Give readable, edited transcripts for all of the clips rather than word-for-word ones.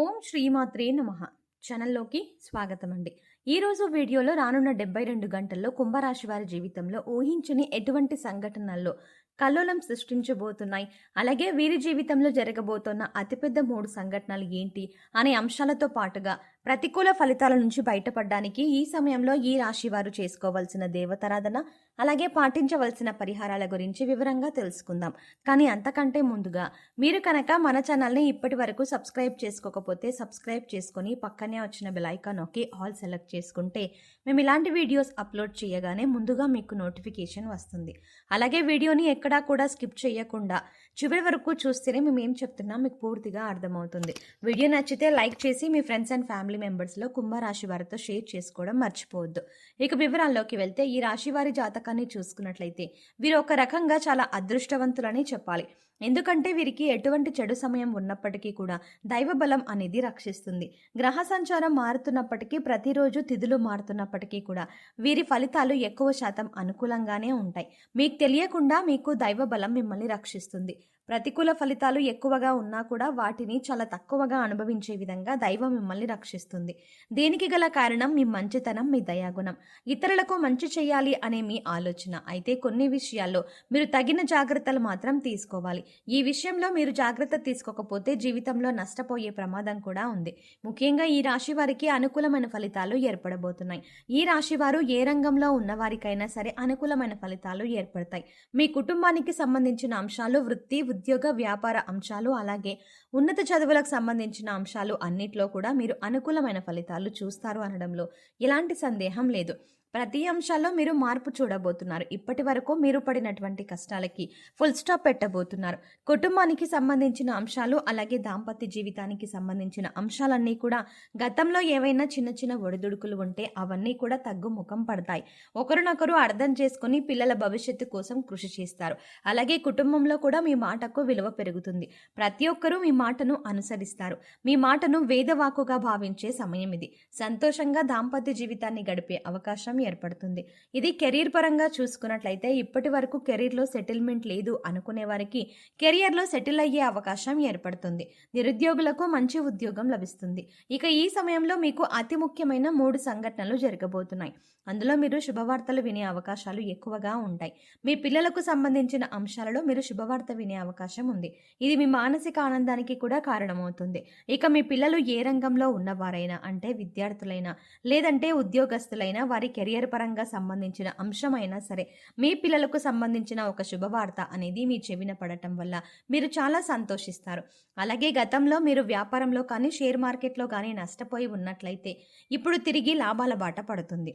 ఓం శ్రీమాత్రే నమః ఛానల్లోకి స్వాగతం అండి. ఈరోజు వీడియోలో రానున్న 72 గంటల్లో కుంభరాశి వారి జీవితంలో ఊహించని ఎటువంటి సంఘటనల్లో కల్లోలం సృష్టించబోతున్నాయి, అలాగే వీరి జీవితంలో జరగబోతున్న అతిపెద్ద 3 సంఘటనలు ఏంటి అనే అంశాలతో పాటుగా ప్రతికూల ఫలితాల నుంచి బయటపడడానికి ఈ సమయంలో ఈ రాశి వారు చేసుకోవాల్సిన దేవతారాధన, అలాగే పాటించవలసిన పరిహారాల గురించి వివరంగా తెలుసుకుందాం. కానీ అంతకంటే ముందుగా మీరు కనుక మన ఛానల్ని ఇప్పటి వరకు సబ్స్క్రైబ్ చేసుకోకపోతే సబ్స్క్రైబ్ చేసుకొని పక్కనే వచ్చిన బెల్ ఐకాన్ నొక్కి ఆల్ సెలెక్ట్ చేసుకుంటే మేము ఇలాంటి వీడియోస్ అప్లోడ్ చేయగానే ముందుగా మీకు నోటిఫికేషన్ వస్తుంది. అలాగే వీడియోని ఎక్కడా కూడా స్కిప్ చేయకుండా చివరి వరకు చూస్తేనే మేము ఏం చెప్తున్నా మీకు పూర్తిగా అర్థమవుతుంది. వీడియో నచ్చితే లైక్ చేసి మీ ఫ్రెండ్స్ అండ్ ఫ్యామిలీ మెంబర్స్లో కుంభరాశి వారితో షేర్ చేసుకోవడం మర్చిపోవద్దు. ఇక వివరాల్లోకి వెళ్తే ఈ రాశి వారి జాతకాన్ని చూసుకున్నట్లయితే వీరు ఒక రకంగా చాలా అదృష్టవంతులని చెప్పాలి. ఎందుకంటే వీరికి ఎటువంటి చెడు సమయం ఉన్నప్పటికీ కూడా దైవ బలం అనేది రక్షిస్తుంది. గ్రహ సంచారం మారుతున్నప్పటికీ, ప్రతిరోజు తిథులు మారుతున్నప్పటికీ కూడా వీరి ఫలితాలు ఎక్కువ శాతం అనుకూలంగానే ఉంటాయి. మీకు తెలియకుండా మీకు దైవ బలం మిమ్మల్ని రక్షిస్తుంది. ప్రతికూల ఫలితాలు ఎక్కువగా ఉన్నా కూడా వాటిని చాలా తక్కువగా అనుభవించే విధంగా దైవం మిమ్మల్ని రక్షిస్తుంది. దీనికి గల కారణం మీ మంచితనం, మీ దయాగుణం, ఇతరులకు మంచి చేయాలి అనే మీ ఆలోచన. అయితే కొన్ని విషయాల్లో మీరు తగిన జాగ్రత్తలు మాత్రం తీసుకోవాలి. ఈ విషయంలో మీరు జాగ్రత్త తీసుకోకపోతే జీవితంలో నష్టపోయే ప్రమాదం కూడా ఉంది. ముఖ్యంగా ఈ రాశి వారికి అనుకూలమైన ఫలితాలు ఏర్పడబోతున్నాయి. ఈ రాశి వారు ఏ రంగంలో ఉన్నవారికైనా సరే అనుకూలమైన ఫలితాలు ఏర్పడతాయి. మీ కుటుంబానికి సంబంధించిన అంశాలు, వృత్తి, ఉద్యోగ, వ్యాపార అంశాలు, అలాగే ఉన్నత చదువులకు సంబంధించిన అంశాలు అన్నిట్లో కూడా మీరు అనుకూలమైన ఫలితాలు చూస్తారు అనడంలో ఎలాంటి సందేహం లేదు. ప్రతి అంశాల్లో మీరు మార్పు చూడబోతున్నారు. ఇప్పటి వరకు మీరు పడినటువంటి కష్టాలకి ఫుల్ స్టాప్ పెట్టబోతున్నారు. కుటుంబానికి సంబంధించిన అంశాలు, అలాగే దాంపత్య జీవితానికి సంబంధించిన అంశాలన్నీ కూడా గతంలో ఏవైనా చిన్న చిన్న ఒడిదుడుకులు ఉంటే అవన్నీ కూడా తగ్గుముఖం పడతాయి. ఒకరినొకరు అర్థం చేసుకుని పిల్లల భవిష్యత్తు కోసం కృషి చేస్తారు. అలాగే కుటుంబంలో కూడా మీ మాటకు విలువ పెరుగుతుంది. ప్రతి ఒక్కరూ మీ మాటను అనుసరిస్తారు. మీ మాటను వేదవాకుగా భావించే సమయం ఇది. సంతోషంగా దాంపత్య జీవితాన్ని గడిపే అవకాశం ఏర్పడుతుంది. ఇది కెరీర్ పరంగా చూసుకున్నట్లయితే ఇప్పటి వరకు కెరీర్లో సెటిల్మెంట్ లేదు అనుకునే వారికి కెరియర్లో సెటిల్ అయ్యే అవకాశం ఏర్పడుతుంది. నిరుద్యోగులకు మంచి ఉద్యోగం లభిస్తుంది. ఇక ఈ సమయంలో మీకు అతి ముఖ్యమైన 3 సంఘటనలు జరగబోతున్నాయి. అందులో మీరు శుభవార్తలు వినే అవకాశాలు ఎక్కువగా ఉంటాయి. మీ పిల్లలకు సంబంధించిన అంశాలలో మీరు శుభవార్త వినే అవకాశం ఉంది. ఇది మీ మానసిక ఆనందానికి కూడా కారణమవుతుంది. ఇక మీ పిల్లలు ఏ రంగంలో ఉన్నవారైనా, అంటే విద్యార్థులైనా లేదంటే ఉద్యోగస్తులైనా, వారి కెరియర్ పరంగా సంబంధించిన అంశమైనా సరే మీ పిల్లలకు సంబంధించిన ఒక శుభవార్త అనేది మీ చెవిన పడటం వల్ల మీరు చాలా సంతోషిస్తారు. అలాగే గతంలో మీరు వ్యాపారంలో కానీ షేర్ మార్కెట్లో కానీ నష్టపోయి ఉన్నట్లయితే ఇప్పుడు తిరిగి లాభాల బాట పడుతుంది.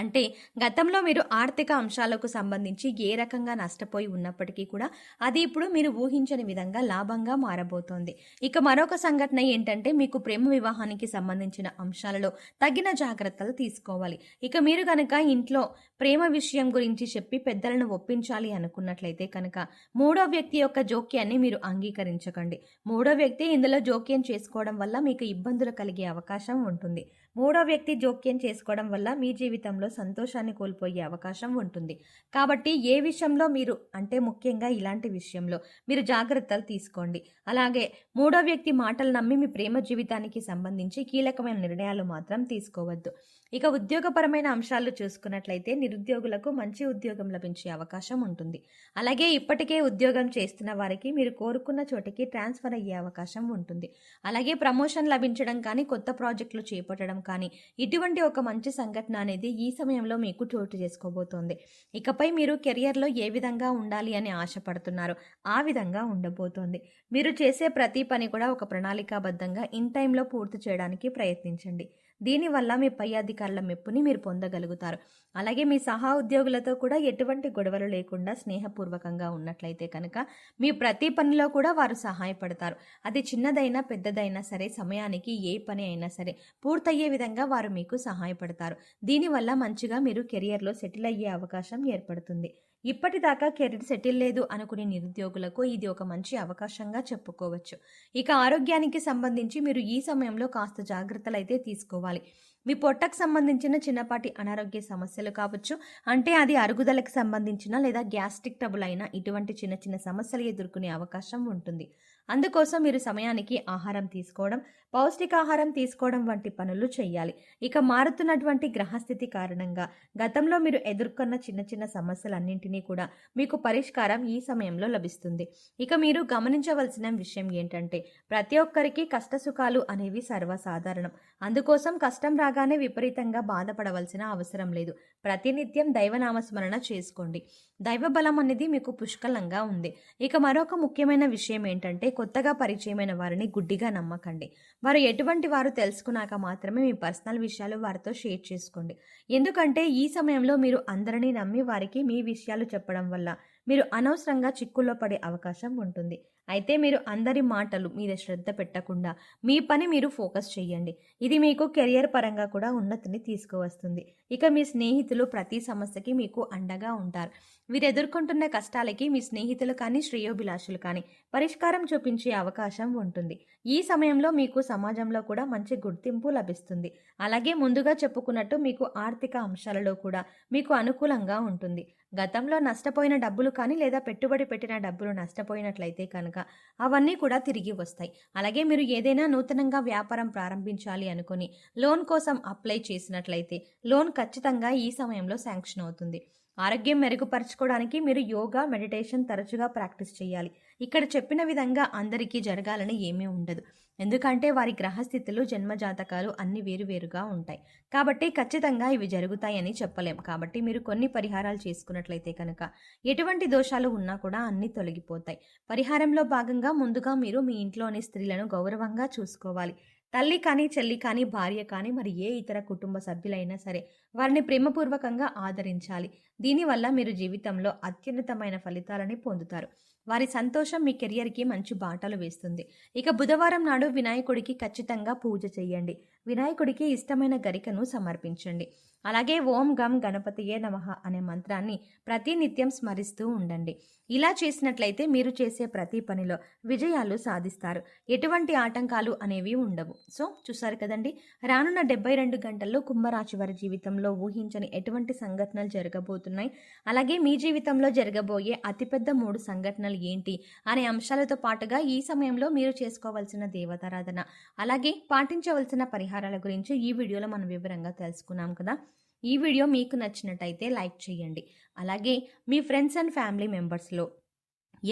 అంటే గతంలో మీరు ఆర్థిక అంశాలకు సంబంధించి ఏ రకంగా నష్టపోయి ఉన్నప్పటికీ కూడా అది ఇప్పుడు మీరు ఊహించని విధంగా లాభంగా మారబోతోంది. ఇక మరొక సంఘటన ఏంటంటే మీకు ప్రేమ వివాహానికి సంబంధించిన అంశాలలో తగిన జాగ్రత్తలు తీసుకోవాలి. ఇక మీరు కనుక ఇంట్లో ప్రేమ విషయం గురించి చెప్పి పెద్దలను ఒప్పించాలి అనుకున్నట్లయితే కనుక మూడో వ్యక్తి యొక్క జోక్యాన్ని మీరు అంగీకరించకండి. మూడో వ్యక్తి ఇందులో జోక్యం చేసుకోవడం వల్ల మీకు ఇబ్బందులు కలిగే అవకాశం ఉంటుంది. మూడో వ్యక్తి జోక్యం చేసుకోవడం వల్ల మీ జీవితంలో సంతోషాన్ని కోల్పోయే అవకాశం ఉంటుంది. కాబట్టి ఏ విషయంలో మీరు, అంటే ముఖ్యంగా ఇలాంటి విషయంలో మీరు జాగ్రత్తలు తీసుకోండి. అలాగే మూడో వ్యక్తి మాటలు నమ్మి మీ ప్రేమ జీవితానికి సంబంధించి కీలకమైన నిర్ణయాలు మాత్రం తీసుకోవద్దు. ఇక ఉద్యోగపరమైన అంశాలు చూసుకున్నట్లయితే నిరుద్యోగులకు మంచి ఉద్యోగం లభించే అవకాశం ఉంటుంది. అలాగే ఇప్పటికే ఉద్యోగం చేస్తున్న వారికి మీరు కోరుకున్న చోటికి ట్రాన్స్ఫర్ అయ్యే అవకాశం ఉంటుంది. అలాగే ప్రమోషన్ లభించడం కానీ, కొత్త ప్రాజెక్టులు చేపట్టడం కానీ, ఇటువంటి ఒక మంచి సంఘటన అనేది ఈ సమయంలో మీకు చోటు చేసుకోబోతోంది. ఇకపై మీరు కెరియర్లో ఏ విధంగా ఉండాలి అని ఆశపడుతున్నారో ఆ విధంగా ఉండబోతోంది. మీరు చేసే ప్రతి పని కూడా ఒక ప్రణాళికాబద్ధంగా ఇన్ టైంలో పూర్తి చేయడానికి ప్రయత్నించండి. దీనివల్ల మీ పై అధికారుల మెప్పుని మీరు పొందగలుగుతారు. అలాగే మీ సహా ఉద్యోగులతో కూడా ఎటువంటి గొడవలు లేకుండా స్నేహపూర్వకంగా ఉన్నట్లయితే కనుక మీ ప్రతి పనిలో కూడా వారు సహాయపడతారు. అది చిన్నదైనా పెద్దదైనా సరే సమయానికి ఏ పని అయినా సరే పూర్తయ్యే విధంగా వారు మీకు సహాయపడతారు. దీనివల్ల మంచిగా మీరు కెరియర్లో సెటిల్ అయ్యే అవకాశం ఏర్పడుతుంది. ఇప్పటిదాకా కెరీర్ సెటిల్ లేదు అనుకునే నిరుద్యోగులకు ఇది ఒక మంచి అవకాశంగా చెప్పుకోవచ్చు. ఇక ఆరోగ్యానికి సంబంధించి మీరు ఈ సమయంలో కాస్త జాగ్రత్తలు అయితే తీసుకోవాలి. మీ పొట్టకు సంబంధించిన చిన్నపాటి అనారోగ్య సమస్యలు కావచ్చు, అంటే అది అరుగుదలకు సంబంధించిన లేదా గ్యాస్ట్రిక్ ట్రబుల్ అయినా ఇటువంటి చిన్న చిన్న సమస్యలు ఎదుర్కొనే అవకాశం ఉంటుంది. అందుకోసం మీరు సమయానికి ఆహారం తీసుకోవడం, పౌష్టికాహారం తీసుకోవడం వంటి పనులు చేయాలి. ఇక మారుతున్నటువంటి గ్రహస్థితి కారణంగా గతంలో మీరు ఎదుర్కొన్న చిన్న చిన్న సమస్యలన్నింటినీ కూడా మీకు పరిష్కారం ఈ సమయంలో లభిస్తుంది. ఇక మీరు గమనించవలసిన విషయం ఏంటంటే ప్రతి ఒక్కరికి కష్టసుఖాలు అనేవి సర్వసాధారణం. అందుకోసం కష్టం రాగానే విపరీతంగా బాధపడవలసిన అవసరం లేదు. ప్రతినిత్యం దైవనామస్మరణ చేసుకోండి. దైవ బలం అనేది మీకు పుష్కలంగా ఉంది. ఇక మరొక ముఖ్యమైన విషయం ఏంటంటే కొత్తగా పరిచయమైన వారిని గుడ్డిగా నమ్మకండి. వారు ఎటువంటి వారు తెలుసుకున్నాక మాత్రమే మీ పర్సనల్ విషయాలు వారితో షేర్ చేసుకోండి. ఎందుకంటే ఈ సమయంలో మీరు అందరినీ నమ్మి వారికి మీ విషయాలు చెప్పడం వల్ల మీరు అనవసరంగా చిక్కుల్లో పడే అవకాశం ఉంటుంది. అయితే మీరు అందరి మాటలు మీద శ్రద్ధ పెట్టకుండా మీ పని మీరు ఫోకస్ చేయండి. ఇది మీకు కెరియర్ పరంగా కూడా ఉన్నతిని తీసుకువస్తుంది. ఇక మీ స్నేహితులు ప్రతి సమస్యకి మీకు అండగా ఉంటారు. వీరు ఎదుర్కొంటున్న కష్టాలకి మీ స్నేహితులు కానీ శ్రేయోభిలాషులు కానీ పరిష్కారం చూపించే అవకాశం ఉంటుంది. ఈ సమయంలో మీకు సమాజంలో కూడా మంచి గుర్తింపు లభిస్తుంది. అలాగే ముందుగా చెప్పుకున్నట్టు మీకు ఆర్థిక అంశాలలో కూడా మీకు అనుకూలంగా ఉంటుంది. గతంలో నష్టపోయిన డబ్బులు కానీ లేదా పెట్టుబడి పెట్టిన డబ్బులు నష్టపోయినట్లయితే కనుక అవన్నీ కూడా తిరిగి వస్తాయి. అలాగే మీరు ఏదైనా నూతనంగా వ్యాపారం ప్రారంభించాలి అనుకుని లోన్ కోసం అప్లై చేసినట్లయితే లోన్ ఖచ్చితంగా ఈ సమయంలో శాంక్షన్ అవుతుంది. ఆరోగ్యం మెరుగుపరచుకోవడానికి మీరు యోగా, మెడిటేషన్ తరచుగా ప్రాక్టీస్ చేయాలి. ఇక్కడ చెప్పిన విధంగా అందరికీ జరగాలని ఏమీ ఉండదు. ఎందుకంటే వారి గ్రహస్థితులు, జన్మజాతకాలు అన్ని వేరువేరుగా ఉంటాయి. కాబట్టి ఖచ్చితంగా ఇవి జరుగుతాయని చెప్పలేం. కాబట్టి మీరు కొన్ని పరిహారాలు చేసుకున్నట్లయితే కనుక ఎటువంటి దోషాలు ఉన్నా కూడా అన్నీ తొలగిపోతాయి. పరిహారంలో భాగంగా ముందుగా మీరు మీ ఇంట్లోని స్త్రీలను గౌరవంగా చూసుకోవాలి. తల్లి కానీ, చెల్లి కానీ, భార్య కానీ, మరి ఏ ఇతర కుటుంబ సభ్యులైనా సరే వారిని ప్రేమపూర్వకంగా ఆదరించాలి. దీనివల్ల మీరు జీవితంలో అత్యున్నతమైన ఫలితాలని పొందుతారు. వారి సంతోషం మీ కెరియర్కి మంచి బాటలు వేస్తుంది. ఇక బుధవారం నాడు వినాయకుడికి ఖచ్చితంగా పూజ చేయండి. వినాయకుడికి ఇష్టమైన గరికను సమర్పించండి. అలాగే ఓం గం గణపతియే నమః అనే మంత్రాన్ని ప్రతినిత్యం స్మరిస్తూ ఉండండి. ఇలా చేసినట్లయితే మీరు చేసే ప్రతి పనిలో విజయాలు సాధిస్తారు. ఎటువంటి ఆటంకాలు అనేవి ఉండవు. సో చూసారు కదండి, రానున్న 72 గంటల్లో కుంభరాశి వారి జీవితంలో ఊహించని ఎటువంటి సంఘటనలు జరగబోతున్నాయి, అలాగే మీ జీవితంలో జరగబోయే అతిపెద్ద 3 సంఘటనలు ఏంటి అనే అంశాలతో పాటుగా ఈ సమయంలో మీరు చేసుకోవాల్సిన దేవతారాధన, అలాగే పాటించవలసిన పరిహారాల గురించి ఈ వీడియోలో మనం వివరంగా తెలుసుకున్నాం కదా. ఈ వీడియో మీకు నచ్చినట్టయితే లైక్ చేయండి. అలాగే మీ ఫ్రెండ్స్ అండ్ ఫ్యామిలీ మెంబర్స్లో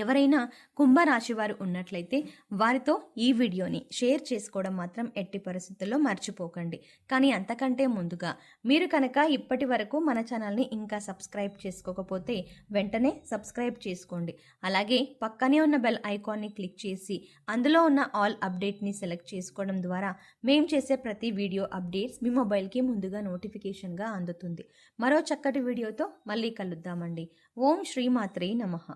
ఎవరైనా కుంభరాశి వారు ఉన్నట్లయితే వారితో ఈ వీడియోని షేర్ చేసుకోవడం మాత్రం ఎట్టి పరిస్థితుల్లో మర్చిపోకండి. కానీ అంతకంటే ముందుగా మీరు కనుక ఇప్పటి వరకు మన ఛానల్ని ఇంకా సబ్స్క్రైబ్ చేసుకోకపోతే వెంటనే సబ్స్క్రైబ్ చేసుకోండి. అలాగే పక్కనే ఉన్న బెల్ ఐకాన్ని క్లిక్ చేసి అందులో ఉన్న ఆల్ అప్డేట్ని సెలెక్ట్ చేసుకోవడం ద్వారా మేము చేసే ప్రతి వీడియో అప్డేట్స్ మీ మొబైల్కి ముందుగా నోటిఫికేషన్గా అందుతుంది. మరో చక్కటి వీడియోతో మళ్ళీ కలుద్దామండి. ఓం శ్రీమాత్రే నమః.